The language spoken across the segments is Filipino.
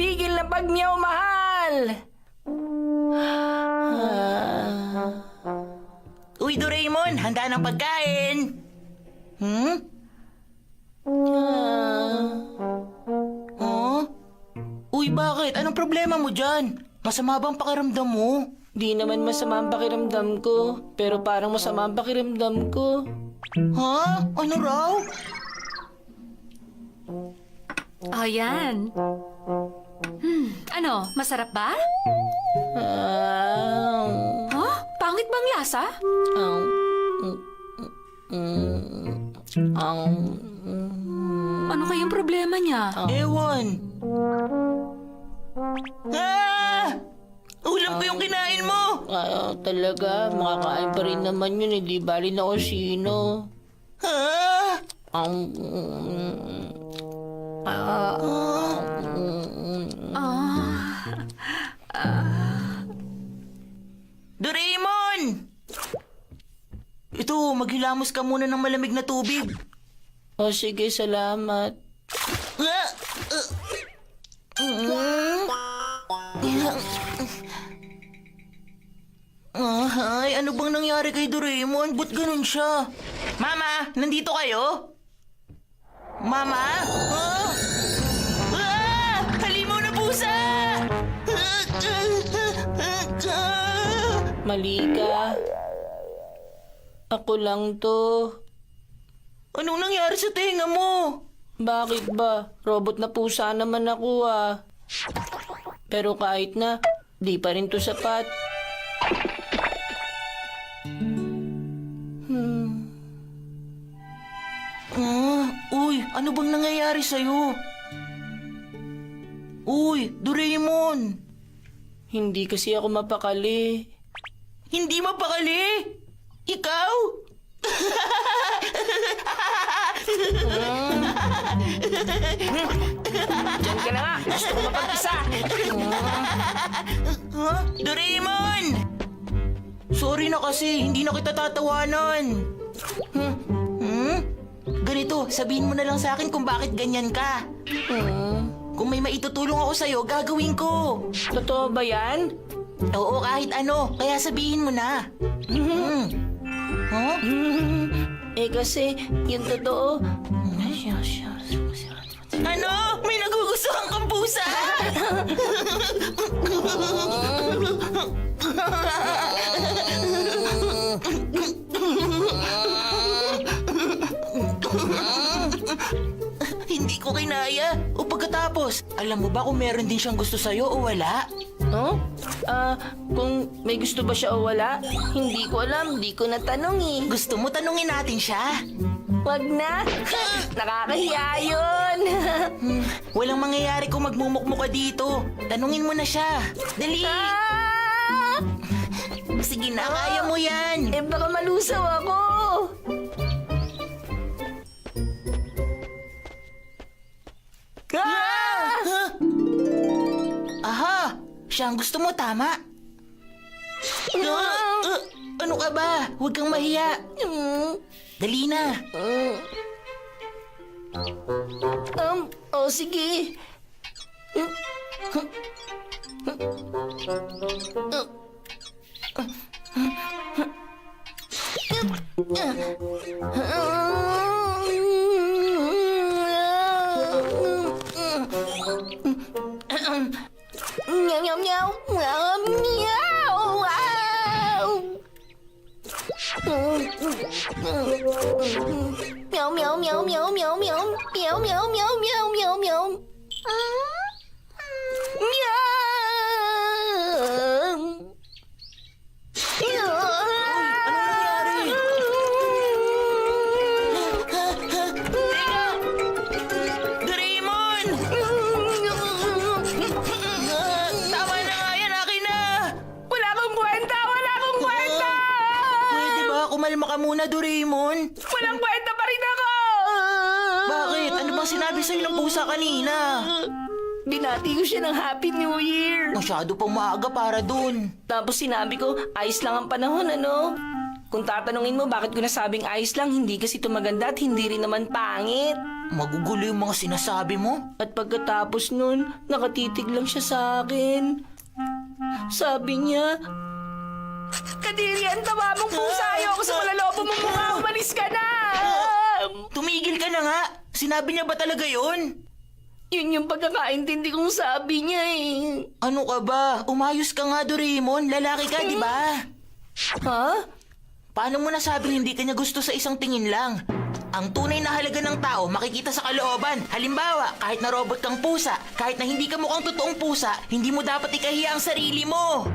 makapigil ng pagmiyaw, mahal! Uy, Doraemon, handa ng pagkain. Oh? Uy, bakit? Anong problema mo dyan? Masama bang pakiramdam mo? Di naman masama ang pakiramdam ko, pero parang masama ang pakiramdam ko. Ha? Ano raw? Oh, yan. Ano, masarap ba? Huh? Pangit bang lasa? Ano kayang problema niya? Ewan. Ah! Ulam ko yung kinain mo! Talaga, makakain pa rin naman yun, di bali na kung sino. Ha? Doraemon! Ito, maghilamos ka muna ng malamig na tubig. O sige, salamat. Ay, ano bang nangyari kay Doraemon? Ba't ganun siya? Mama, nandito kayo? Mama? Halimaw na pusa! Mali ka. Ako lang to. Anong nangyari sa tenga mo? Bakit ba? Robot na pusa naman ako ah. Pero kahit na, di pa rin to sapat. Uy, ano bang nangyayari sa'yo? Uy, Doraemon! Hindi kasi ako mapakali. Hindi mapakali! Ikaw? Diyan ka na nga! Gusto ko mapag-isa! Doraemon! Sorry na kasi, hindi na kita tatawanan. Ganito, sabihin mo na lang sa akin kung bakit ganyan ka. Kung may maitutulong ako sa'yo, gagawin ko. Totoo ba yan? Oo, kahit ano. Kaya sabihin mo na. Huh? Eh kasi, yung totoo... Ano? May nagugustuhan kang pusa? Hindi ko kinaya. O pagkatapos, alam mo ba kung meron din siyang gusto sa'yo o wala? Oh? Kung may gusto ba siya o wala? Hindi ko alam, di ko natanong eh. Gusto mo tanungin natin siya? Wag na! Nakakahiya yun! Walang mangyayari kung magmumukmuk ka dito. Tanungin mo na siya. Dali! Sige na, kaya mo yan. Eh baka malusaw ako! Aha! Siya ang gusto mo, tama? Ano ka ba? Huwag kang mahiya. Dali na. Sige. Meow, meow, meow. Meow, meow. Wow. Meow, meow, meow, meow, meow, meow. Meow, meow, meow, meow, meow, meow. Meow. Doraemon! Tama na nga yan, akin na! Wala akong kwenta! Wala akong kwenta! Pwede ba kumalma ka muna, Doraemon? Walang kwenta pa rin ako! Bakit? Ano bang sinabi sa'yo ng pusa kanina? Binati ko siya ng Happy New Year. Masyado pang maaga para dun. Tapos sinabi ko, ayos lang ang panahon, ano? Kung tatanungin mo bakit ko nasabing ayos lang, hindi kasi ito maganda at hindi rin naman pangit. Magugulo yung mga sinasabi mo. At pagkatapos nun, nakatitig lang siya sa akin. Sabi niya, Kadiri, ang taba mong pusa. Ayoko sa malalobo mong mukha. Umalis ka na! Tumigil ka na nga. Sinabi niya ba talaga yun? Yun yung pagkakaintindi kong sabi niya eh. Ano ka ba? Umayos ka nga, Doraemon. Lalaki ka, di ba? Ha? Paano mo nasabing hindi ka niya gusto sa isang tingin lang? Ang tunay na halaga ng tao makikita sa kalooban. Halimbawa, kahit na robot kang pusa, kahit na hindi ka mukhang totoong pusa, hindi mo dapat ikahiya ang sarili mo.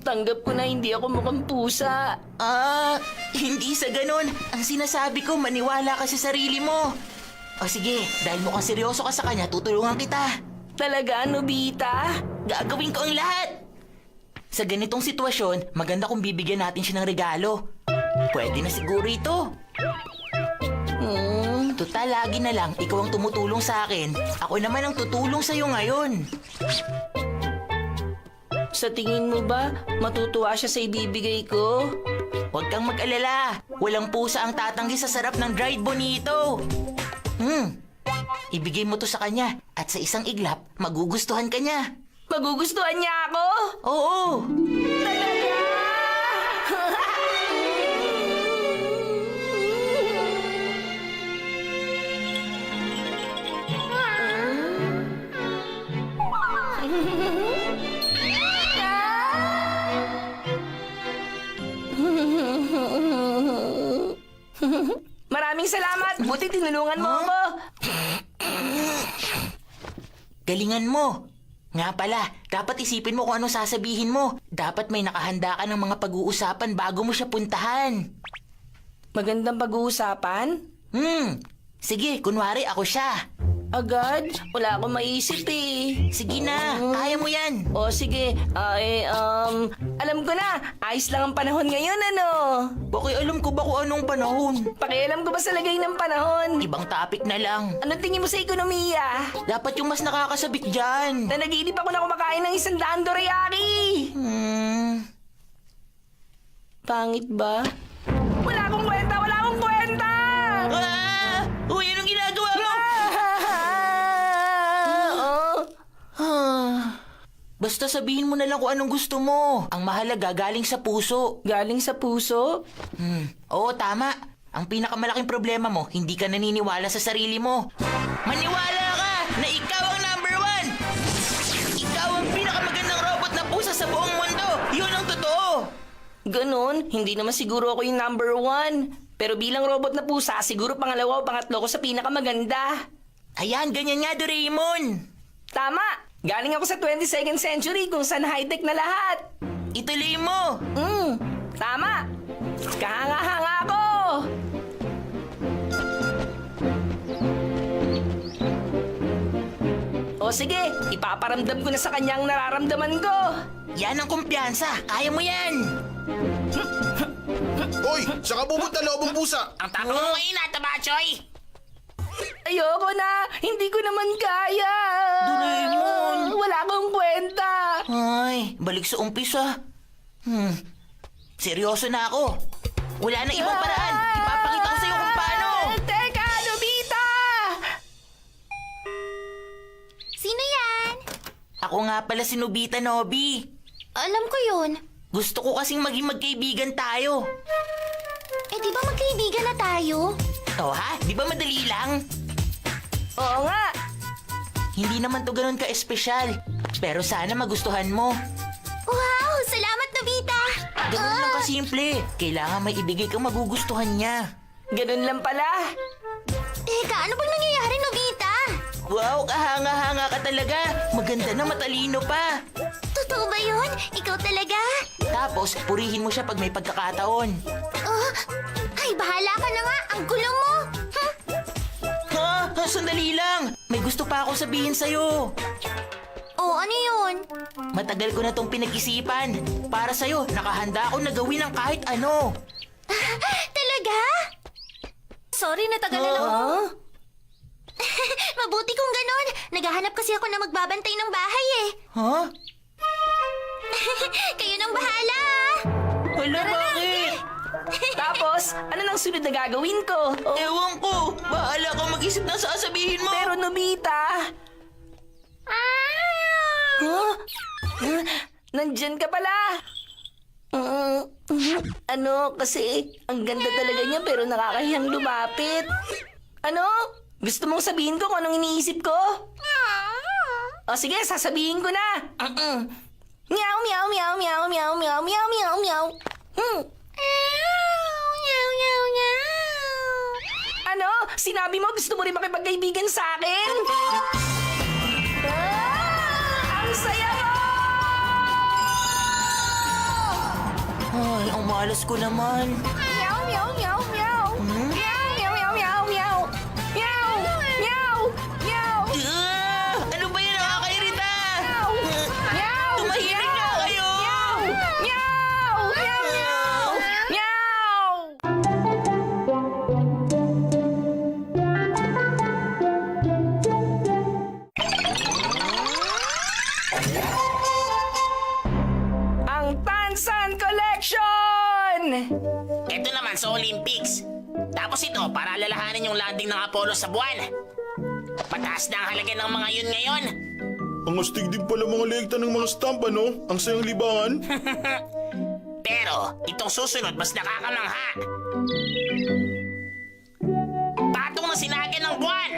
Tanggap ko na hindi ako mukhang pusa. Hindi sa ganun. Ang sinasabi ko, maniwala ka sa sarili mo. O sige, dahil mukhang seryoso ka sa kanya, tutulungan kita. Talaga, Nobita? Gagawin ko ang lahat. Sa ganitong sitwasyon, maganda kung bibigyan natin siya ng regalo. Pwede na siguro ito. Tutal, lagi na lang, ikaw ang tumutulong sa akin. Ako naman ang tutulong sa'yo ngayon. Sa tingin mo ba, matutuwa siya sa ibibigay ko? Huwag kang mag-alala. Walang pusa ang tatanggi sa sarap ng dried bonito. Ibigay mo to sa kanya at sa isang iglap, magugustuhan ka niya. Magugustuhan niya ako? Oo. Maraming salamat! Buti tinulungan mo ako! Galingan mo. Nga pala, dapat isipin mo kung ano sasabihin mo. Dapat may nakahanda ka ng mga pag-uusapan bago mo siya puntahan. Magandang pag-uusapan? Sige, kunwari ako siya. Agad? Wala akong maisip eh. Sige na, kaya mo yan. O sige, alam ko na, ayos lang ang panahon ngayon, ano? Bakit alam ko ba kung anong panahon? Pakialam ko ba sa lagay ng panahon? Ibang topic na lang. Anong tingin mo sa ekonomiya? Dapat yung mas nakakasabik dyan. Na nag-iinip ako na kumakain ng 100 dorayaki! Pangit ba? Wala akong kwenta! Wala akong kwenta! Uy, anong ginagawa mo? Basta sabihin mo na lang kung anong gusto mo. Ang mahalaga, galing sa puso. Galing sa puso? Oo, tama. Ang pinakamalaking problema mo, hindi ka naniniwala sa sarili mo. Maniwala ka na ikaw ang number 1! Ikaw ang pinakamagandang robot na pusa sa buong mundo! Yun ang totoo! Ganon, hindi naman siguro ako yung number 1. Pero bilang robot na pusa, siguro pangalawa o pangatlo ko sa pinakamaganda. Ayan, ganyan nga, Doraemon. Tama! Galing ako sa 22nd century kung saan high-tech na lahat. Ituloy mo. Tama! Kahanga-hanga ako! O sige, ipaparamdam ko na sa kanya ang nararamdaman ko. Yan ang kumpiyansa. Kaya mo yan. Hoy! Saan ka pupunta, lobong pusa? Ang tapang mo ngayon, Tabachoy. Ayoko na! Hindi ko naman kaya! Doraemon! Wala akong kwenta! Ay, balik sa umpisa. Seryoso na ako. Wala na ibang paraan. Ipapakita ko sa'yo kung paano. Teka, Nobita! Sino yan? Ako nga pala si Nobita, Nobi. Alam ko yun. Gusto ko kasing maging magkaibigan tayo. Eh, di ba magkaibigan na tayo? O ha? Di ba madali lang? Oo nga! Hindi naman to ganun ka-espesyal. Pero sana magustuhan mo. Wow! Salamat, Nobita! Ganun lang kasimple. Kailangan may ibigay kang magugustuhan niya. Ganun lang pala. Teka, ano bang nangyayari, Nobita? Wow, kahanga-hanga ka talaga. Maganda na matalino pa. Totoo ba yun? Ikaw talaga? Tapos, purihin mo siya pag may pagkakataon. Ay, bahala ka na nga! Ang gulo mo! Ha? Sandali lang. May gusto pa ako sabihin sa'yo. Oh, ano yun? Matagal ko na tong pinag-isipan. Para sa'yo, nakahanda ako na gawin ang kahit ano. Talaga? Sorry, natagalan ako. Mabuti kung ganon. Naghahanap kasi ako na magbabantay ng bahay eh. Ha? Kayo nang bahala! Hala, bakit? Tapos, ano nang sunod na gagawin ko? Oh, Ewan ko. Bahala kang mag-isip ng sasabihin mo. pero Nobita... Huh? Nandyan ka pala. Ano, kasi ang ganda talaga niya pero nakakahiyang lumapit. Ano? Gusto mong sabihin ko kung anong iniisip ko? O sige, sasabihin ko na. Meow, meow, meow, meow, meow, meow, meow, meow, meow. Ano? Sinabi mo gusto mo rin makipagkaibigan sa akin? Ang saya mo! Ay, ang malas ko naman. Meow, meow, meow, meow. Meow, meow, meow, meow, meow. Meow, meow, meow. Ano ba yan? Nakakairita! Meow! Tumahimik na kayo! Meow! Meow! Meow! Meow! Ang Tansan Collection! Ito naman sa Olympics. Tapos ito para alalahanin yung landing ng Apollo sa buwan. Pataas na ang halaga ng mga yun ngayon. Ang astig din pala mga lekta ng mga stamp, ano? Ang sayang libangan. Pero itong susunod mas nakakamangha. Patong na sinaga ng buwan.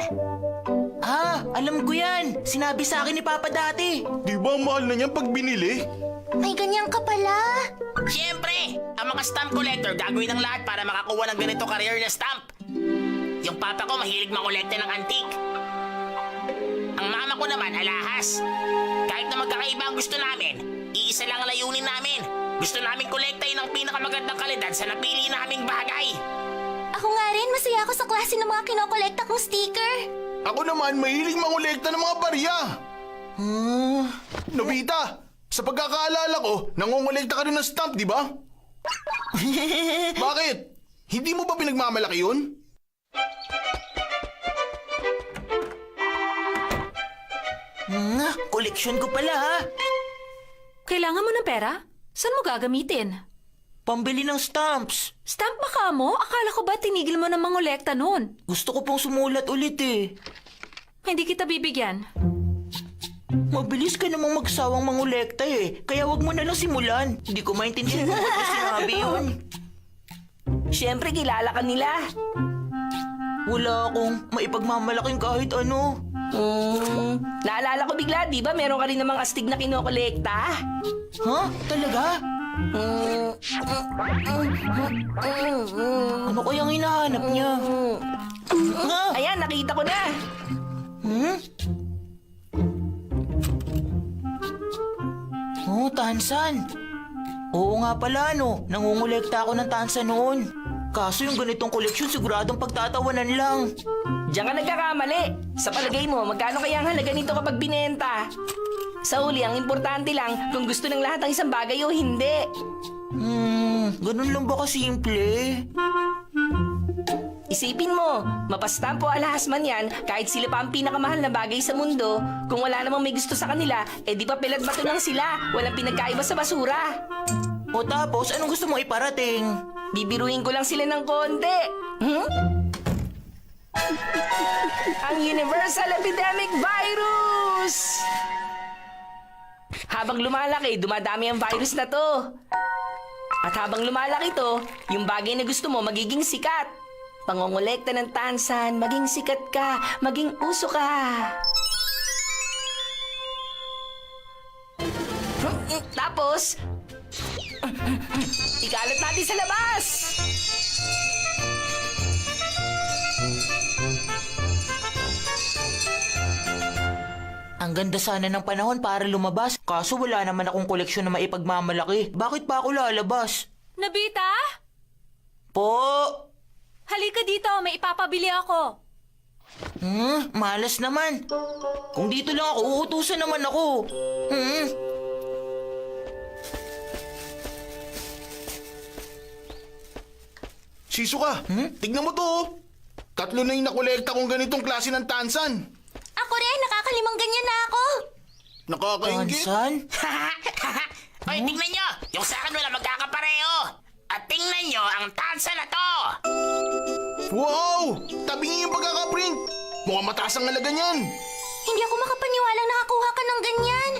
Alam ko yan. Sinabi sa akin ni Papa dati. Di ba ang mahal na niyan pag binili? May ganyan ka pala. Siyempre, ang mga stamp collector gagawin ng lahat para makakuha ng ganito career na stamp. Yung papa ko mahilig makolekta ng antique. Ang mama ko naman alahas. Kahit na magkakaiba ang gusto namin, iisa lang ang layunin namin. Gusto namin kolektahin ang pinakamagandang kalidad sa napili naming bagay. Ako nga rin, masaya ako sa klase ng mga kinokolekta kong sticker. Ako naman, mahilig mangolekta ng mga barya. Nobita, sa pagkakaalala ko, nangongolekta ka rin ng stamp, di ba? Bakit? Hindi mo ba pinagmamalaki yun? Koleksyon ko pala ha. Kailangan mo ng pera? Saan mo gagamitin? Pambili ng stamps. Stamp ba ka mo? Akala ko ba tinigil mo na mangolekta noon? Gusto ko pong sumulat ulit eh. Hindi kita bibigyan. Mabilis ka namang magsawang mangolekta eh. Kaya wag mo na lang simulan. Hindi ko maintindihan kung bakit sinabi yun. Siyempre, kilala ka nila. Wala akong maipagmamalaking kahit ano. Naalala ko bigla, di ba meron ka rin namang astig na kinokolekta? Ha? Talaga? Ano kayang hinahanap niya? Ayan, nakita ko na. Oh, tansan. Oo nga pala, no. Nangungulekta ako ng tansan noon. Kaso yung ganitong koleksyon siguradong pagtatawanan lang. Diyan ka nagkakamali. Sa palagay mo, magkano kaya ang halaga nito kapag binenta? Sa huli, ang importante lang kung gusto ng lahat ng isang bagay o hindi. Ganun lang ba kasimple? Isipin mo, mapastampo alahas man yan, kahit sila pa ang pinakamahal na bagay sa mundo, kung wala namang may gusto sa kanila, eh di pa pilat bato lang sila, walang pinagkaiba sa basura. O tapos, anong gusto mong iparating? Bibiruin ko lang sila ng konti. Ang Universal Epidemic Virus! Habang lumalaki, dumadami ang virus na to. At habang lumalaki to, yung bagay na gusto mo magiging sikat. Pangongolekta ng tansan, maging sikat ka, maging uso ka. Tapos, ikalat natin sa labas! Ang ganda sana ng panahon para lumabas. Kaso wala naman akong koleksyon na maipagmamalaki. Bakit pa ako lalabas? Nobita? Po! Halika dito, may ipapabili ako. Malas naman. Kung dito lang ako, uutusan naman ako. Shizuka, tignan mo to oh. 3 na yung nakolekta kong ganitong klase ng tansan. Ako rin, nakakalimang ganyan na ako. Nakakaingit. Tansan? Ay, tingnan nyo! Yung sa akin wala magkakapareho! At tingnan tingnan nyo ang tansa na to! Wow! Tabingi yung pagkakaprint! Mukhang mataas ang halaga niyan! Hindi ako makapaniwalang nakakuha ka ng ganyan.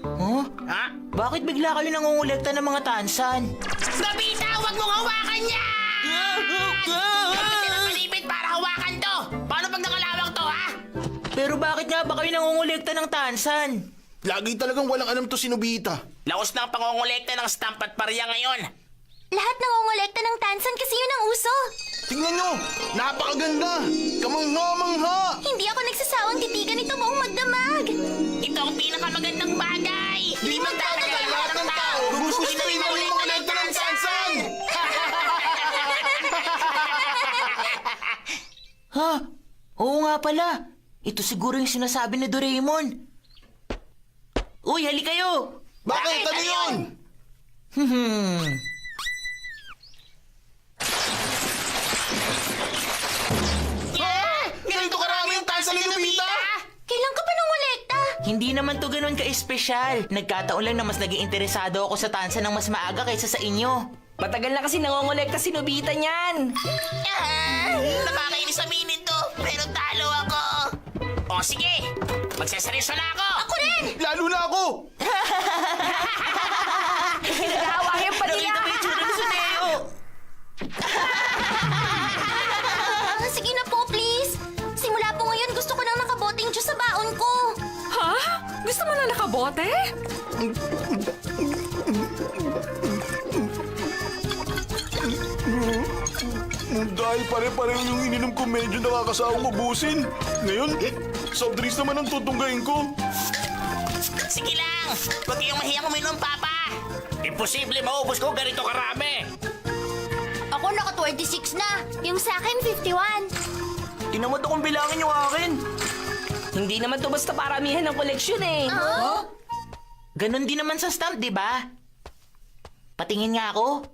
Huh? Ha? Bakit bigla kayo nangungulekta ng mga tansan? Nobita, huwag mong hawakan yan! Gamitin ang palipit para hawakan to! Paano pag nakalawang to, ha? Pero bakit nga ba kayo nangungulekta ng tansan? Lagi talagang walang alam to si Nobita. Laos na ang pangongolekta ng stamp at parya ngayon. Lahat nangongolekta ng tansan kasi yun ang uso. Tingnan nyo! Napakaganda! Kamangha-mangha! Hindi ako nagsasawang titigan ito buong magdamag. Ito ang pinakamagandang bagay! Di magtatagal lahat ng tao! Gugustuhin mo yung mga lekta ng tansan! Ha? Oo nga pala. Ito siguro yung sinasabi ni Doraemon. Uy, hali kayo! Bakit? Ano yun? Ganito karami yung tansan ni Nobita? Kailan ka pa nangolekta? Hindi naman to ganun ka-espesyal. Nagkataon lang na mas naging interesado ako sa tansan ng mas maaga kaysa sa inyo. Matagal na kasi nangongolekta si Nobita niyan. Nakakainis aminin to, pero talo ako. O sige, magseseryoso na ako. Ako rin! Lalo na ako! Pinag-aawayan pa niya. Ito ba yung tsura ni Suneo? Sige na po, please. Simula po ngayon, gusto ko nang nakaboteng juice sa baon ko. Ha? Gusto mo na nakabote? Dahil pare-pareho yung ininom ko medyo nakakasawang ubusin. Ngayon, soft drinks naman ang tutunggayin ko. Sige lang, huwag kayong mahiyang uminom, Papa. Imposible maubos ko ganito karami. Ako naka 26 na. Yung sa akin, 51. Tinamad akong bilangin yung akin. Hindi naman to basta paramihan ng koleksyon eh. Ganon din naman sa stamp, di ba? Patingin nga ako.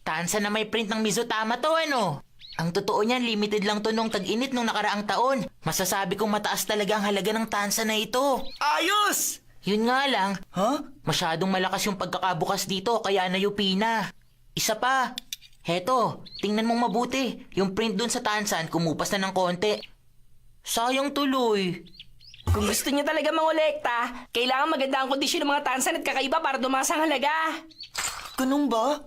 Tansa na may print ng Mizutama to, ano? Ang totoo niyan, limited lang to nung tag-init nung nakaraang taon. Masasabi kong mataas talaga ang halaga ng tansa na ito. Ayos! Yun nga lang, masyadong malakas yung pagkakabukas dito kaya nayupi na. Isa pa, heto, tingnan mong mabuti. Yung print dun sa tansan, kumupas na ng konti. Sayang tuloy. Kung gusto niyo talaga mangolekta, kailangan maganda ang kondisyon ng mga tansan at kakaiba para tumaas ang halaga. Ganun ba?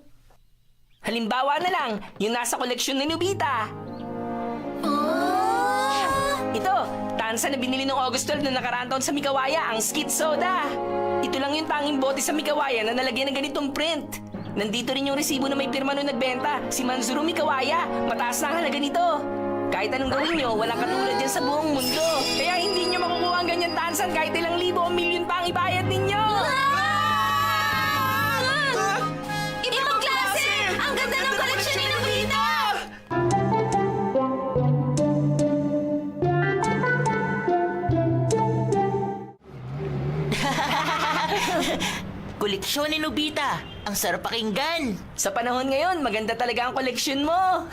Halimbawa na lang, yung nasa koleksyon ni Nobita. Ito, tansa na binili noong August 12 na nakaraan taon sa Mikawaya, ang Skid Soda. Ito lang yung tanging bote sa Mikawaya na nalagyan ng ganitong print. Nandito rin yung resibo na may pirma nung nagbenta, si Manzuro Mikawaya. Mataas na ang halaga nito. Kahit anong gawin nyo, walang katulad yan sa buong mundo. Kaya hindi nyo makukuha ang ganyan tansan kahit ilang libo o milyon pa ang ibayad ninyo. Ibang klase! Ang ganda ng koleksyon ni Nobita! Koleksyon ni Nobita. Ang sarap pakinggan. Sa panahon ngayon, maganda talaga ang koleksyon mo.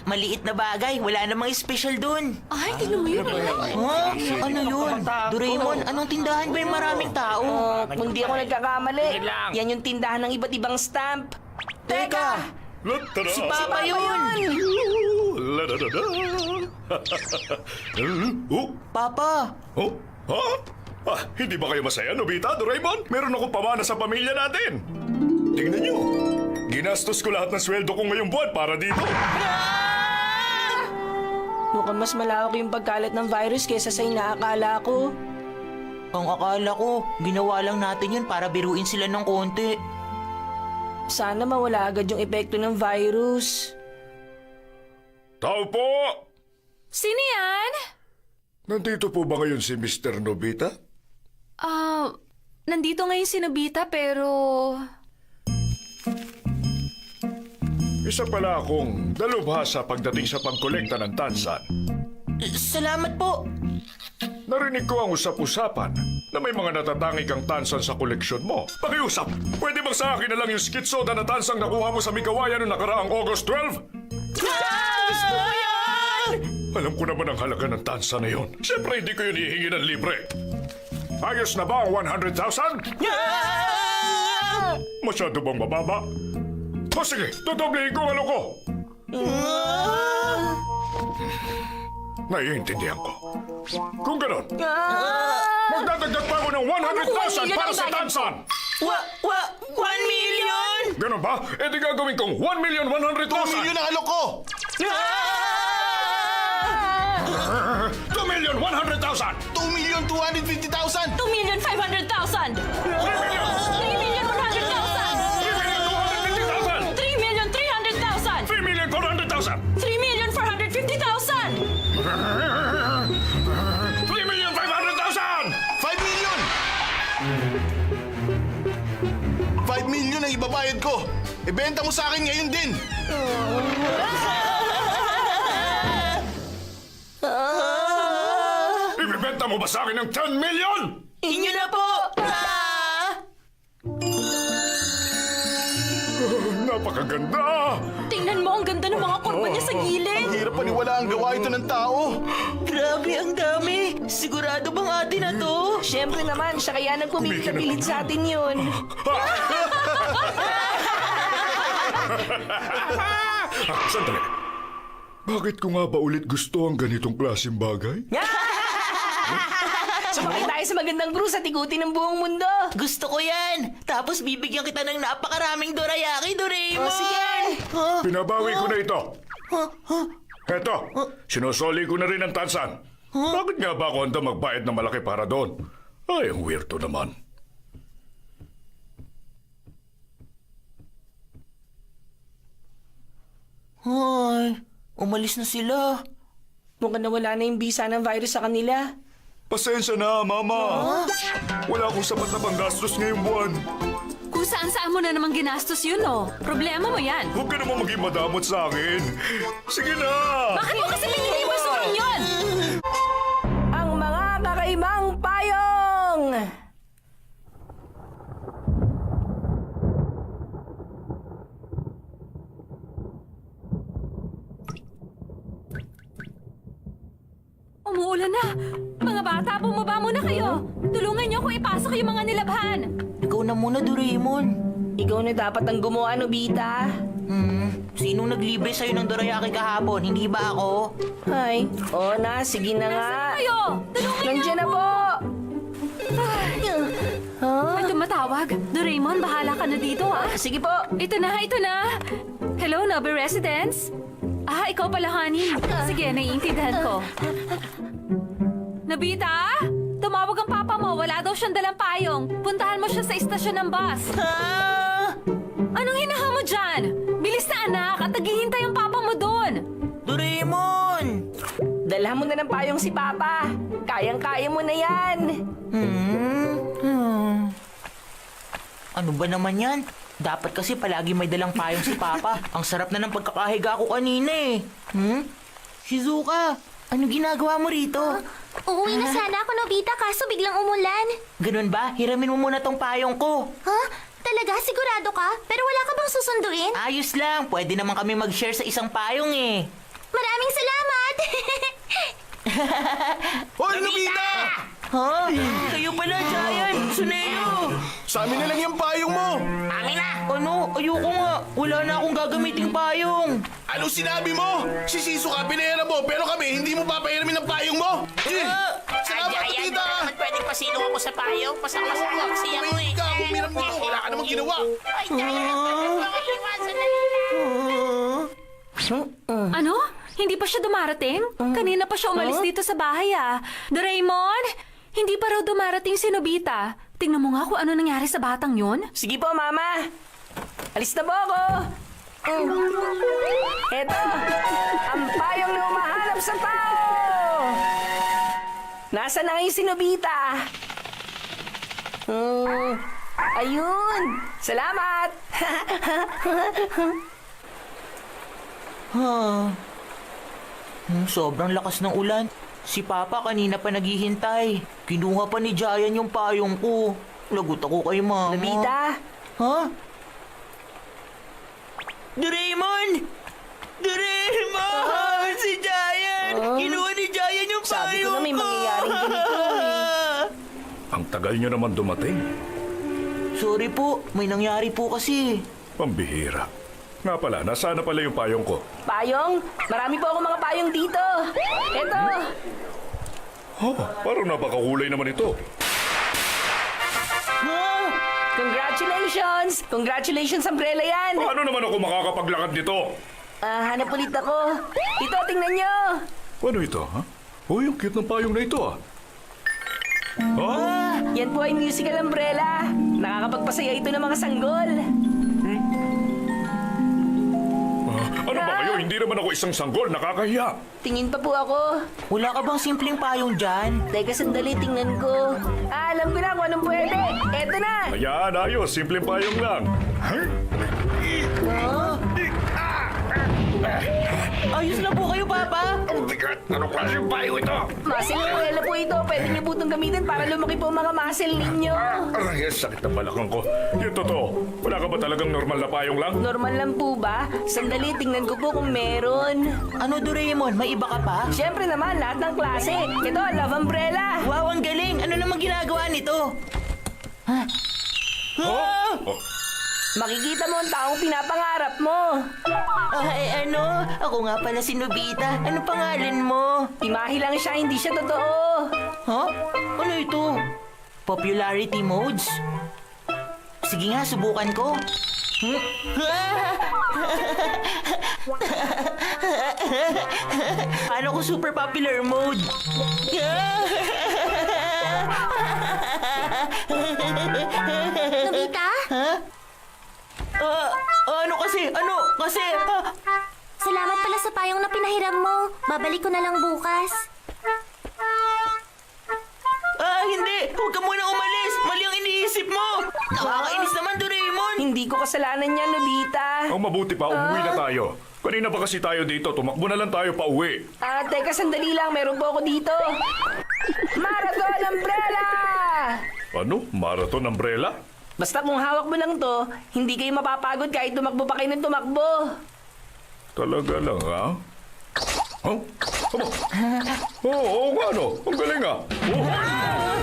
Maliit na bagay, wala namang special dun. Ay, tingnan mo yun. Huh? Ano yun? Doraemon, anong tindahan ba yung maraming tao? Kung di ako nagkakamali, yan yung tindahan ng iba't ibang stamp. Teka! Si Papa yun! Papa! Oh? Ha? Ah, hindi ba kayo masaya, Nobita, Doraemon? Meron akong pamana sa pamilya natin. Tingnan nyo. Ginastos ko lahat ng sweldo ko ngayong buwan para dito. Mukhang mas malawak yung pagkalat ng virus kaysa sa inaakala ko. Ang akala ko, ginawa lang natin yun para biruin sila ng konti. Sana mawala agad yung epekto ng virus. Tao po! Sino yan? Nandito po ba ngayon si Mr. Nobita? Nandito ngayon si Nobita pero... Isa pala akong dalubhasa pagdating sa pagkolekta ng tansan. Salamat po! Narinig ko ang usap-usapan na may mga natatangi kang tansan sa koleksyon mo. Pakiusap, pwede bang sa akin na lang yung Skid Soda na tansang nakuha mo sa Mikawaya noong nakaraang August 12? Gusto ko yan! Alam ko naman ang halaga ng tansa na yun. Siyempre hindi ko yun hihingi ng libre. Ayos na ba ang 100,000? Masyado bang mababa? O sige, tutublihin ko ang ano ko. Naiintindihan ko. Kung ganon, magdadagdag pa ako ng 100,000 para sa tansan. 1 million? Ganon ba? E di gagawin kong 1,100,000. 2 milyon ang alok ko! 2,100,000! 2,250,000! 2,500,000! 3,150,000! 3,300,000! 3,400,000! 3,450,000! 3,500,000! 5 million! 5 million ang ibabayad ko! Ibenta mo sa akin ngayon din! Ibibenta mo ba sa akin ng 10 million? Inyo na po! Napakaganda! Tingnan mo, ang ganda ng mga kurba niya sa gilid! Hirap paniwala ang gawa ito ng tao! Grabe, ang dami! Sigurado bang atin na to? Siyempre naman, siya kaya nagpumigil-pilit sa atin yun. Sandali. Bakit ko nga ba ulit gusto ang ganitong klaseng bagay? Sumakay tayo sa magandang cruise at ikutin ng buong mundo. Gusto ko yan! Tapos bibigyan kita ng napakaraming dorayaki, Doraemon! O sige! Pinabawi ko na ito. Eto, sinusoli ko na rin ang tansan. Bakit nga ba ako handa magbayad ng malaki para doon? Ay, ang weirdo naman. Ay, umalis na sila. Mukhang nawala na yung bisa ng virus sa kanila. Pasensya na, Mama! Wala akong sapat na panggastos ngayong buwan. Kung saan-saan mo na naman ginastos yun, oh. Problema mo yan. Huwag ka naman maging madamot sa akin. Sige na! Bakit mo kasi pinili yung basurang yun? Ang mga kakaibang payong! Umuulan na. Mga bata, bumaba muna kayo. Tulungan niyo akong ipasok yung mga nilabhan. Ikaw na muna, Doraemon. Ikaw na dapat ang gumawa, Nobita. Sinong naglibre sa'yo ng dorayaki kahapon? Hindi ba ako? Ay, o na, sige na nga. Kayo! Tulungan niyo Nandiyan na po! May tumatawag. Doraemon, bahala ka na dito, ah. Sige po. Ito na, ito na. Hello, Nobe Residence? Ah, ikaw pala, honey. Sige, naiintindihan ko. Nobita? Tumawag ang papa mo. Wala daw siyang dalang payong. Puntahan mo siya sa istasyon ng bus. Ah! Anong hinaha mo dyan? Bilis na, anak, at naghihintay ang papa mo doon. Doraemon! Dalhan mo na ng payong si Papa. Kayang-kaya mo na yan. Ano ba naman yan? Dapat kasi palagi may dalang payong si Papa. Ang sarap na ng pagkakahiga ko kanina eh. Shizuka, ano ginagawa mo rito? Uuwi na sana ako, Nobita, kaso biglang umulan. Ganun ba? Hiramin mo muna tong payong ko. Ha? Talaga? Sigurado ka? Pero wala ka bang susunduin? Ayos lang, pwede naman kami mag-share sa isang payong eh. Maraming salamat! Hoy, Nobita! Ha? Kayo pala, Giant! Suneo! Sa amin na lang yung payong mo! Amin na! Ano? Ayoko nga. Wala na akong gagamiting payong. Ano sinabi mo? Si Shizuka pinera mo, pero kami hindi mo papahiramin ng payong mo? Salamat, Ay, Nobita! naman pwedeng pasilong ako sa payong. Pasama-sama kasi ako eh. Tumahimik ka, umiram dito. Wala ka namang ginawa. Ay, iwasan na nila. Ano? Hindi pa siya dumarating? Kanina pa siya umalis dito sa bahay, ah. Doraemon? Hindi pa raw dumarating si Nobita. Tingnan mo nga kung ano nangyari sa batang yun. Sige po, Mama. Alis na po ako. Eto, ang payong na umahanap sa tao. Nasaan na ngayon si Nobita? Ayun. Salamat. Sobrang lakas ng ulan. Si Papa kanina pa naghihintay. Kinuha pa ni Giant yung payong ko. Lagot ako kay Mama. Nobita. Ha? Doraemon! Doraemon! Si Giant! Kinuha ni Giant yung Sabi ko payong na may mangyayaring ganito, Ang tagal nyo naman dumating. Sorry po, may nangyari po kasi. Pambihira. Nga pala, nasaan na pala yung payong ko? Payong? Marami po ako mga payong dito. Eto. Oh, parang napakakulay naman ito. Congratulations! Congratulations, umbrella yan! Paano naman ako makakapaglakad nito? Hanap ulit ako. Ito, tingnan nyo. Ano ito, ha? Uy, ang cute ng payong na ito, ah. Ha? Yan po ay musical umbrella. Nakakapagpasaya ito ng mga sanggol. Ano ba kayo? Hindi naman ako isang sanggol. Nakakahiya. Tingin pa po ako. Wala ka bang simpleng payong dyan? Teka, sandali, tingnan ko. Alam ko na kung anong pwede. Eto na. Ayan, ayos. Simpleng payong lang. Ayos na po kayo, Papa. Ang bigat. Ano klaseng payong ito? Muscle umbrella po ito. Pwede niyo po itong gamitin para lumaki po ang mga muscle ninyo. Aray, sakit ng balakang ko. Yung totoo, wala ka ba talagang normal na payong lang? Normal lang po ba? Sandali, tingnan ko po kung meron. Ano, Doraemon? May iba ka pa? Siyempre naman, lahat ng klase. Ito, love umbrella. Wow, ang galing! Ano namang ginagawa nito? Ha? Ah! Oh, Makikita mo ang taong pinapangarap mo. Ano? Ako nga pala si Nobita. Ano pangalan mo? Imahe lang siya, hindi siya totoo. Ha? Ano ito? Popularity modes? Sige nga, subukan ko. Paano ko super popular mode? Nobita? Ano kasi? Salamat pala sa payong na pinahiram mo. Babalik ko na lang bukas. Hindi! Huwag ka muna umalis! Mali ang iniisip mo! Nakakainis naman, Doraemon! Hindi ko kasalanan yan, Nobita. ang mabuti pa, umuwi na tayo. Kanina pa kasi tayo dito. Tumakbo na lang tayo pa uwi. Teka, sandali lang. Meron po ako dito. Marathon umbrella! Ano? Marathon umbrella? Basta kung hawak mo lang to, hindi kayo mapapagod kahit tumakbo pa kayo ng tumakbo. Talaga lang, ha? Huh? Aba? Oo nga, no? Ang galing, ah. Oh.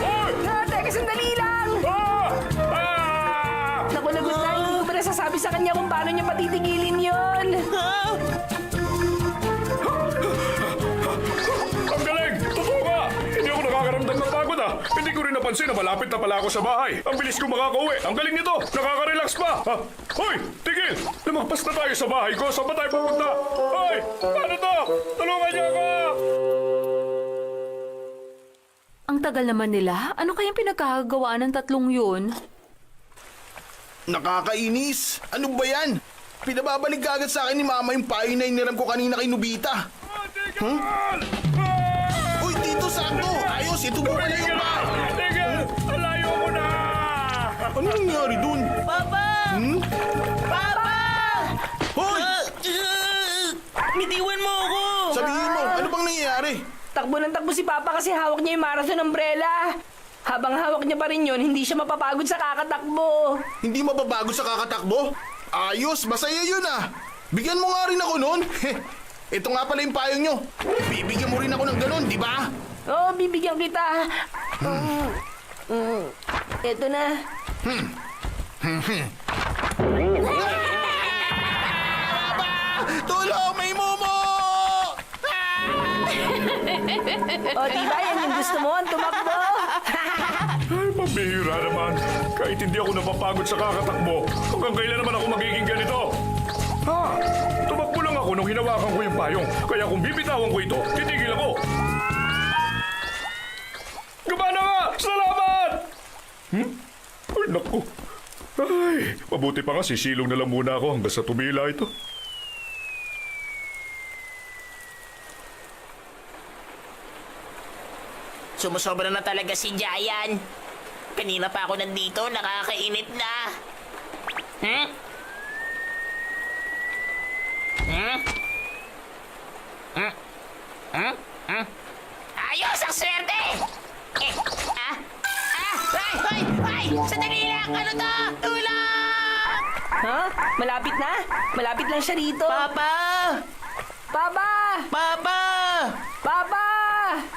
Hoy! Teka, sandali lang! Ah! Ah! Naku, lagot na. Hindi ko pa nasasabi sa kanya kung paano niya patitigilin yon. Ang galing! Totoo ka! Hindi ako nakakaramdam ng pagod, ah. Hindi ko rin napansin na malapit na pala ako sa bahay. Ang bilis ko makakauwi. Ang galing nito! Nakaka-relax pa! Ha? Hoy! Tigil! Lumagpas na tayo sa bahay ko. Saan ba tayo pupunta? Hoy! Ano to? Tulungan niyo ako! Ang tagal naman nila. Ano kayang pinagkakagawa ng tatlong yun? Nakakainis. Ano ba yan? Pinababalik ka agad sa akin ni Mama yung payo na iniram ko kanina kay Nobita. Tigil! Uy, Tito Sakto! Ayos, ito mo pala yung pa! Tigil! Alayo mo na! Ano nangyari dun? Papa! Papa! Hoy! Bitiwan mo ako! Sabihin mo, ano bang nangyayari? Takbo ng takbo si Papa kasi hawak niya yung marathon umbrella. Habang hawak niya pa rin yun, hindi siya mapapagod sa kakatakbo. Hindi mababago sa kakatakbo? Ayos, masaya yun ah! Bigyan mo nga rin ako nun! Ito nga pala yung payong nyo. Bibigyan mo rin ako ng ganun, di ba? Oo, bibigyan kita. Ito na. Tulong, may momo! O, diba yan yung gusto mo, ang tumakbo? Ay, pambihira naman. Kahit hindi ako napapagod sa kakatakbo, hanggang kailan naman ako magiging ganito? Ha? Tumakbo lang ako nung hinawakan ko yung payong. Kaya kung bibitawan ko ito, titigil ako. Gumana nga! Salamat! Ay, naku. Ay, mabuti pa nga sisilong na lang muna ako hanggang sa tumila ito. Sumusobra na talaga si Jayan. Kanina pa ako nandito, nakakainit na. Ayos ang swerte! Ay! Sandali lang! Ano to? Tulong! Ha? Malapit na? Malapit lang siya rito. Papa! Papa! Papa! Papa!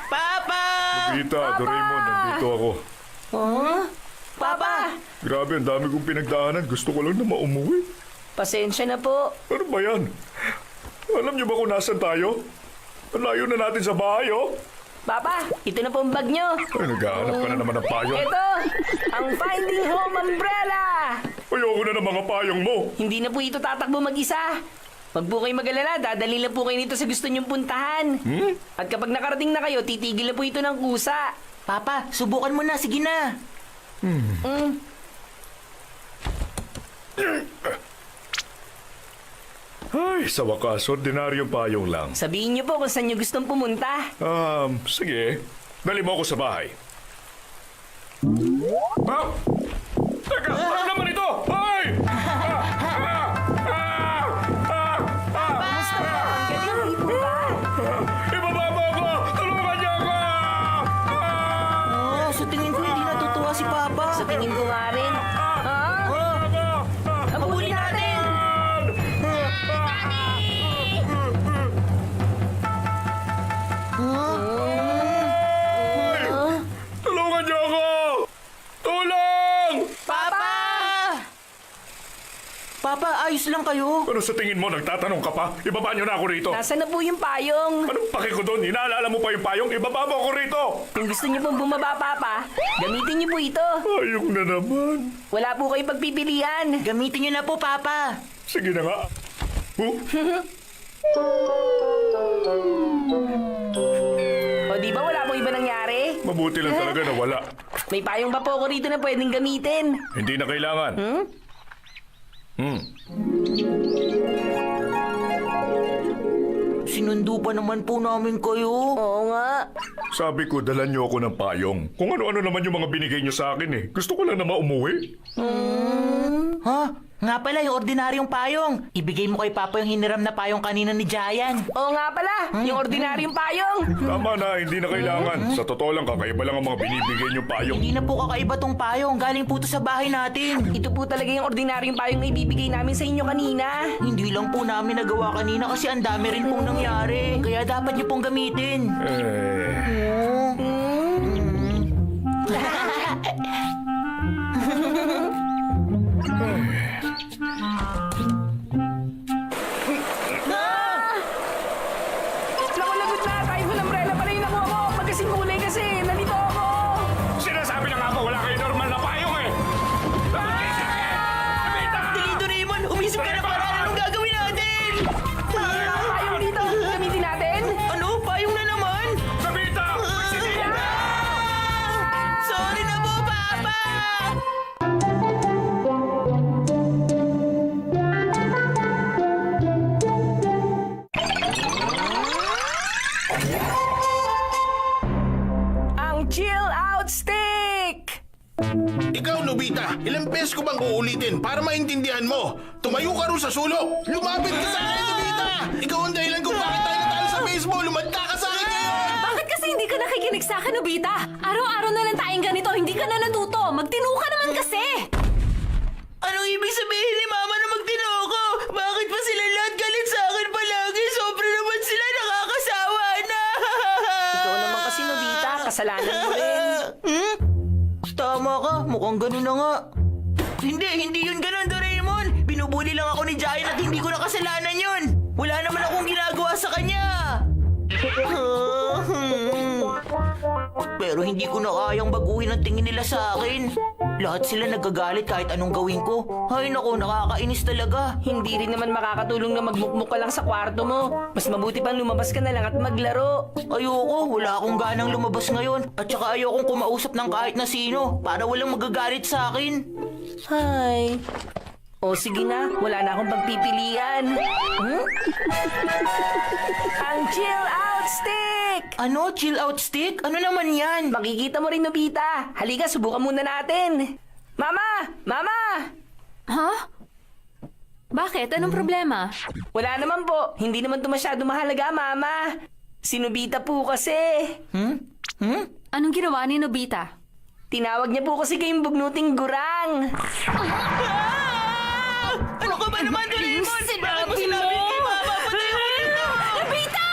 Papa! Rita, Doraemon, nandito ako. Huh? Papa! Grabe, ang dami kong pinagdaanan. Gusto ko lang na maumuwi. Pasensya na po. Ano ba yan? Alam niyo ba kung nasan tayo? Ang layo na natin sa bahay, oh. Papa, ito na po ang bag nyo. Ay, naghahanap ka na naman ng payong. Ito, ang Finding Home Umbrella. Ayoko na ng mga payong mo. Hindi na po ito tatakbo mag-isa. Wag po kayo mag-alala, dadali lang po kayo nito sa gusto nyong puntahan. At kapag nakarating na kayo, titigil na po ito ng kusa. Papa, subukan mo na. Sige na. Ay, sa wakas, ordinaryong payong lang. Sabihin niyo po kung saan niyo gustong pumunta. Sige. Dali mo ako sa bahay. Ah! Teka, ano naman ito? Ay! Basta po, ang galing hindi po ba? Ibaba mo ako! Tulungan niyo ako! Oh, sa tingin ko hindi natutuwa si Papa. Sa tingin ko nga rin. Ha? Habulin natin! Tulungan niyo ako! Tulong! Papa! Papa, ayos lang kayo. Ano sa tingin mo? Nagtatanong ka pa? Ibaba niyo na ako rito. Nasaan na po yung payong? Anong paki ko doon? Inaalala mo pa yung payong? Ibaba mo ako rito! Kung gusto niyo pong bumaba, Papa, gamitin niyo po ito. Ayok na naman. Wala po kayong pagpipilian. Gamitin niyo na po, Papa. Sige na nga. O di ba wala po iba nangyari? Mabuti lang talaga na wala. May payong ba po ako rito na pwedeng gamitin? Hindi na kailangan. Sinundo pa naman po namin kayo. Oo nga. Sabi ko, dalan niyo ako ng payong. Kung ano-ano naman yung mga binigay niyo sa akin eh. Gusto ko lang na maumuwi. Ha? Nga pala, yung ordinaryong payong. Ibigay mo kay Papa yung hiniram na payong kanina ni Giant. Oo nga pala, yung ordinaryong payong. Tama na, hindi na kailangan. Sa totoo lang, kakaiba lang ang mga binibigay niyo payong. Hindi na po kakaiba tong payong. Galing po to sa bahay natin. Ito po talaga yung ordinaryong payong na ibibigay namin sa inyo kanina. Hindi lang po namin nagawa kanina kasi ang dami rin pong nangyari. Kaya dapat niyo pong gamitin. Naku, lagot na. Tayo ko ng umbrella pala yung nakuha ko. Pagkasing kulay kasi, nalito ako. Sinasabi lang ako, wala kayo normal na payong eh. Dali, Doraemon! Umisip ka na para anong gagawin natin? Payong dito, gamitin natin. Ano? Payong na naman? Sabita! Sorry na po, Papa! Ang Chill Out Stick! Ikaw, Nobita, ilang beses ko bang uulitin para maintindihan mo? Tumayo ka rin sa sulok! Lumapit ka sa akin, Nobita! Ikaw ang dahilan kung bakit tayo natalo sa baseball! Lumanta ka sa akin ngayon! Bakit kasi hindi ka nakikinig sa akin, Nobita? Araw-araw na lang tayong ganito, hindi ka na natuto. Magtino ka naman kasi! Anong ibig sabihin ni Mama na magtino ako? Bakit pa sila lahat galit sa akin palagi? Sobra naman sila nakakasawa na! Ikaw naman kasi, Nobita, kasalanan mo rin. Tama ka, mukhang ganun na nga. Hindi yun ganun, Doraemon. Binubuli lang ako ni Giant at hindi ko na kasalanan yun. Wala naman akong ginagawa sa kanya. Pero hindi ko na kayang baguhin ang tingin nila sa akin. Lahat sila nagagalit kahit anong gawin ko. Ay nako, nakakainis talaga. Hindi rin naman makakatulong na magmukmuk ka lang sa kwarto mo. Mas mabuti pang lumabas ka na lang at maglaro. Ayoko, wala akong ganang lumabas ngayon. At saka ayokong kumausap ng kahit na sino para walang magagalit sa akin. Hi. O sige na, wala na akong pagpipilian. Ang Chill Out Stick! Ano? Chill out stick? Ano naman yan? Makikita mo rin, Nobita. Halika, subukan muna natin. Mama! Mama! Ha? Bakit? Anong problema? Wala naman po. Hindi naman ito masyado mahalaga, Mama. Si Nobita po kasi. Anong ginawa ni Nobita? Tinawag niya po kasi kayong bugnuting gurang. Ano ka ba naman, Doraemon? Bakit mo sinabi kay Mama? Patay mo ito! Nobita!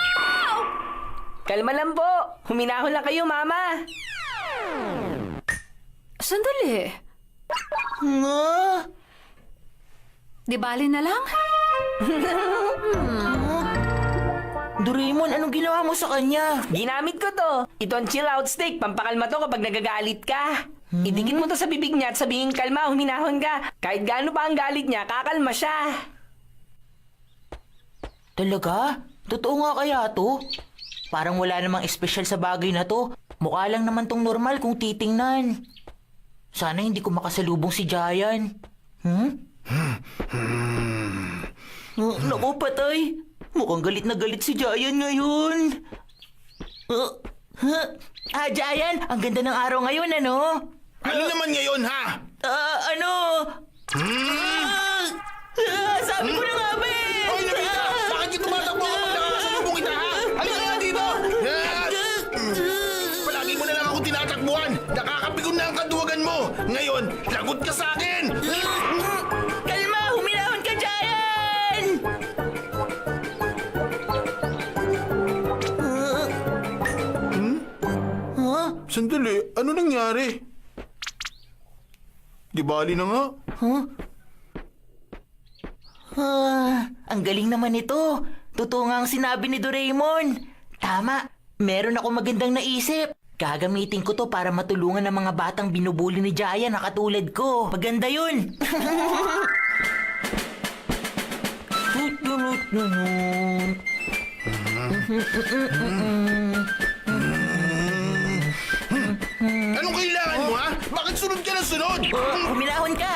Kalma lang po. Huminahon lang kayo, Mama. sandali. Nga? Di bali na lang? Doraemon, anong ginawa mo sa kanya? Ginamit ko to. Ito ang chill out stick. Pampakalma to kapag nagagalit ka. Idikit mo to sa bibig niya at sabihin kalma, huminahon ka. Kahit gaano pa ang galit niya, kakalma siya. Talaga? Totoo nga kaya to? Parang wala namang espesyal sa bagay na to. Mukha lang naman tong normal kung titingnan. Sana hindi ko makasalubong si Giant. Naku, patay. Mukhang galit na galit si Giant ngayon. Giant, ang ganda ng araw ngayon, ano? Ano naman ngayon, ha? Ano? Sabi ko na nga ba eh! Hoy, Nobita! Bakit yung tumatakbo kapag nakakasalubong kita, ha? Halika nga dito! Palagi mo na lang ako tinatakbuhan! Nakakapikon na ang kaduwagan mo! Ngayon, lagot ka sa akin! Kalma! Huminahon ka, Giant! Sandali, ano nangyari? Di bali na nga. Ang galing naman ito. Totoo nga ang sinabi ni Doraemon. Tama, meron ako magandang naisip. Gagamitin ko to para matulungan ng mga batang binubuli ni Giant na katulad ko. Maganda yun. Anong kailangan mo, ha? Bakit sunod ka na sunod? Huminahon ka.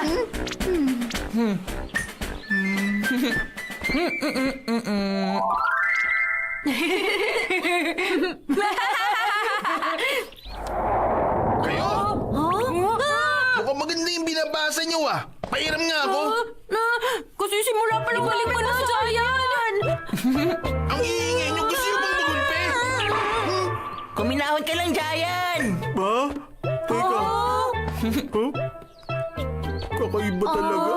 Kayo? Mukhang maganda yung binabasa niyo, ah. Pahiram nga ako. Kasi simula pa lang galing ko na sa Giant. Ang iingay niyo, gusto niyo bang magulpe? Kuminahon ka lang, Giant. Ba? Teka. Huh? Kakaiba talaga.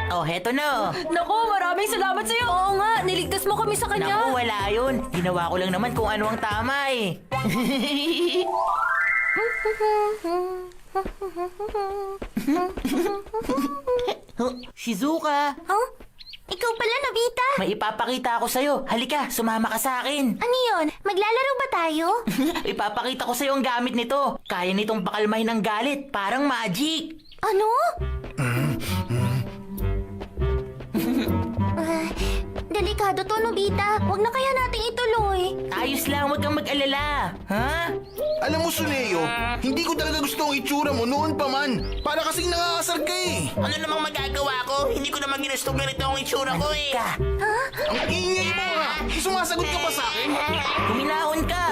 Oh, heto na. Naku, maraming salamat sa'yo. Oo nga, niligtas mo kami sa kanya. Naku, wala yun. Ginawa ko lang naman kung ano ang tama eh. Shizuka, Huh? Ikaw pala, Nobita? may ipapakita ako sa'yo. Halika, sumama ka sa akin. Ano yun? Maglalaro ba tayo? Ipapakita ko sa'yo ang gamit nito. Kaya nitong pakalmahin ng galit. Parang magic. Ano? Delikado to, Nobita. Huwag na kaya nating ituloy. Ayos lang, huwag kang mag-alala. Ha? Alam mo, Suneo, hindi ko talaga gusto ang itsura mo noon pa man. Para kasing nakakasar ka eh. Ano namang magagawa ko? Hindi ko naman ginusto ganito ang itsura ko eh. Ka, Ang ingay mo, ha? Sumasagot ka pa sa akin? huminahon ka.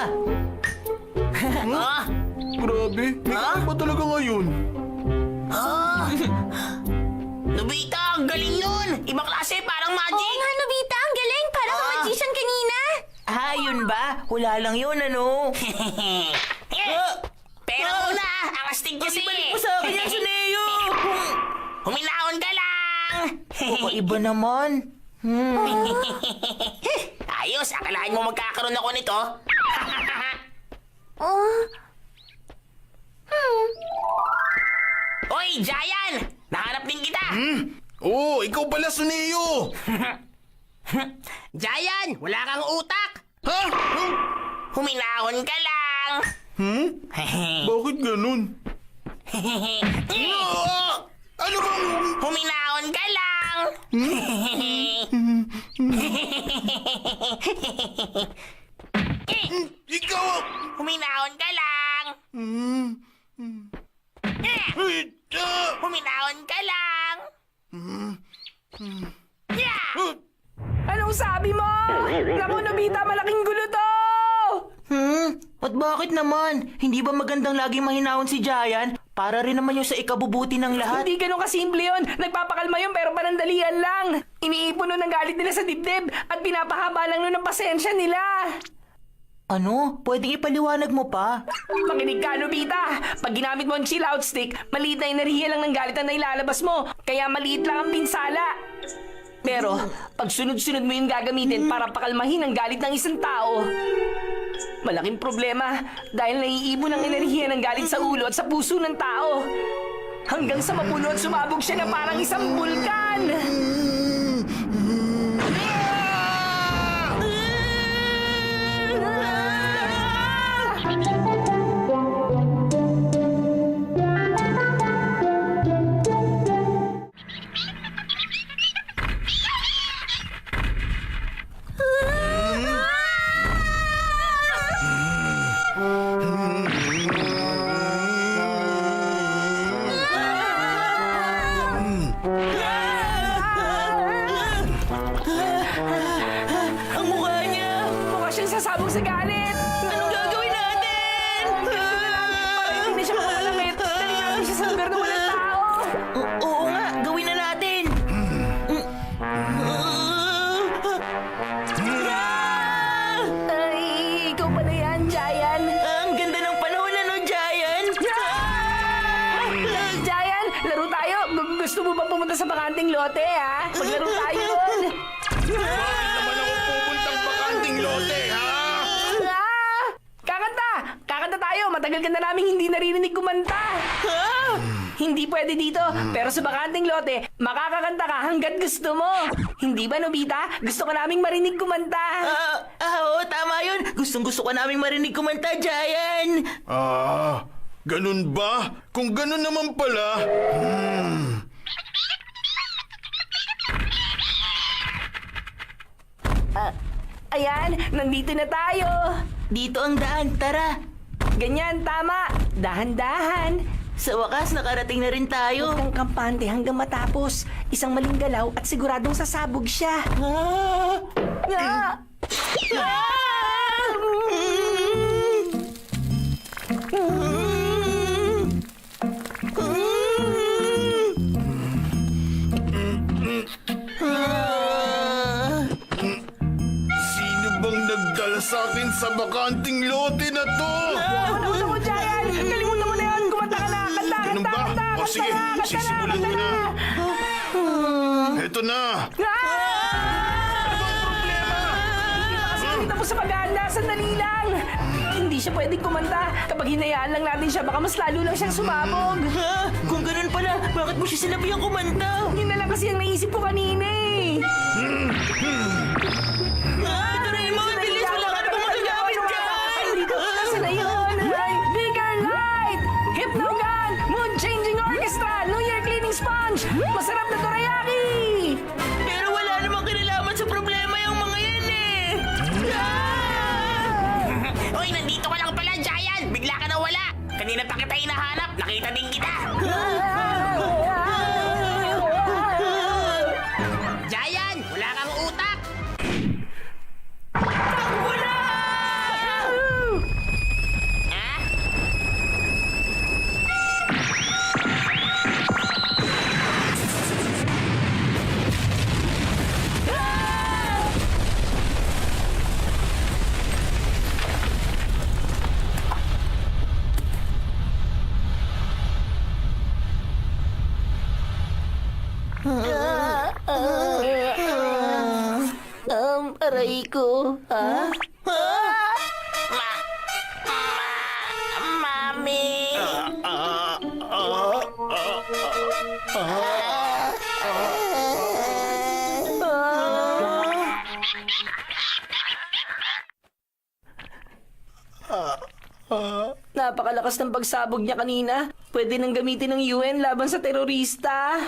Ah? Grabe, may kakaiba talaga ngayon. Nobita, ang galing nun! Ibang klase, parang Oo magic! nga, Nobita. Ang galing. Parang kang magician kanina. Yun ba? Wala lang yun, ano? Pero muna, ang astig kasi! Ibalik mo sa akin yan, Suneo! Huminahon ka lang! Iba naman. Ayos, akalain mo magkakaroon ako nito? Hoy, Giant! Nahanap din kita! Oo, ikaw pala, Suneo. Giant, wala kang utak! Ha? Huminahon ka lang! Bakit ganun? Ano bang... Huminahon ka lang! Ikaw... Huminahon ka lang! Huminahon ka lang! Anong sabi mo? Naku, Nobita, malaking gulo to! At bakit naman? Hindi ba magandang laging mahinahon si Giant? Para rin naman yung sa ikabubuti ng lahat. Hindi ganun kasimple yun. Nagpapakalma yun pero panandalian lang. Iniipon nun ang galit nila sa dibdib at pinapahaba lang nun ang pasensya nila. Ano? Pwedeng ipaliwanag mo pa? Makinig ka, Nobita. Pag ginamit mo ang chill out stick, maliit na enerhiya lang ng galit na nailalabas mo. Kaya maliit lang ang pinsala. Pero, pag sunod-sunod mo yung gagamitin para pakalmahin ang galit ng isang tao, Malaking problema dahil naiibon ang enerhiya ng galit sa ulo at sa puso ng tao. Hanggang sa mapuno at sumabog siya na parang isang bulkan. Ang mukha niya! Mukha siyang sasabog sa galit. Anong gagawin natin? Para hindi na siya mawalangit. Dali natin siya sa lugar na walang tao. Oo nga, gawin na natin! Ay, ikaw pala yan, Giant. Ang ganda ng panahon ano, Giant! Giant, laro tayo. Gusto mo ba pumunta sa bakanting lote, ha? Maglaro tayo doon. Bakit naman ako pupuntang bakanting lote, ha? Kakanta! Kakanta tayo. Matagal ka na namin hindi naririnig kumanta. Hindi pwede dito, pero sa bakanting lote, makakakanta ka hanggat gusto mo. Hindi ba, Nobita? Gusto ka naming marinig kumanta. Oo, tama yun! Gustong-gusto ka naming marinig kumanta, Giant! Ganun ba? Kung ganun naman pala... Ayan, nandito na tayo. Dito ang daan, tara! Ganyan, tama. Dahan-dahan. Sa wakas, nakarating na rin tayo. Ang kampante hanggang matapos. Isang maling galaw at siguradong sasabog siya. Ah! Sino bang nagdala sa akin sa bakanting lote na to? Ano mo, Giant? Kalimutan mo na yun. Kumanta ka na. Kanta, Ganun kanta, ba? kanta, O sige, kanta na, sisimulan kanta ko na. Eto na. Kasi nandito po sa paghahanda, sandali lang. Hindi siya pwedeng kumanta. Kapag hinayaan lang natin siya, baka mas lalo lang siyang sumabog. Kung ganun pala, bakit mo siya sinabihang kumanta? Yun na lang kasi ang naisip ko kanina eh. Doraemon, bilis! Wala ka na bang magagamit dyan? Dito, kasi na yun. Ay, bigger light! Hypnogun! Mood-changing orchestra! New Year cleaning sponge! Masarap na dorayaki! Pero wala namang kinalaman sa problema yung mga yan eh! Hoy, nandito ka lang pala, Giant! Bigla ka na wala! Kanina pa kita hinahanap, nakita din kita! Giant, wala kang utak! Ha? Aray ko. Ha? Mami! Napakalakas ng pagsabog niya kanina. Pwede nang gamitin ng UN laban sa terorista.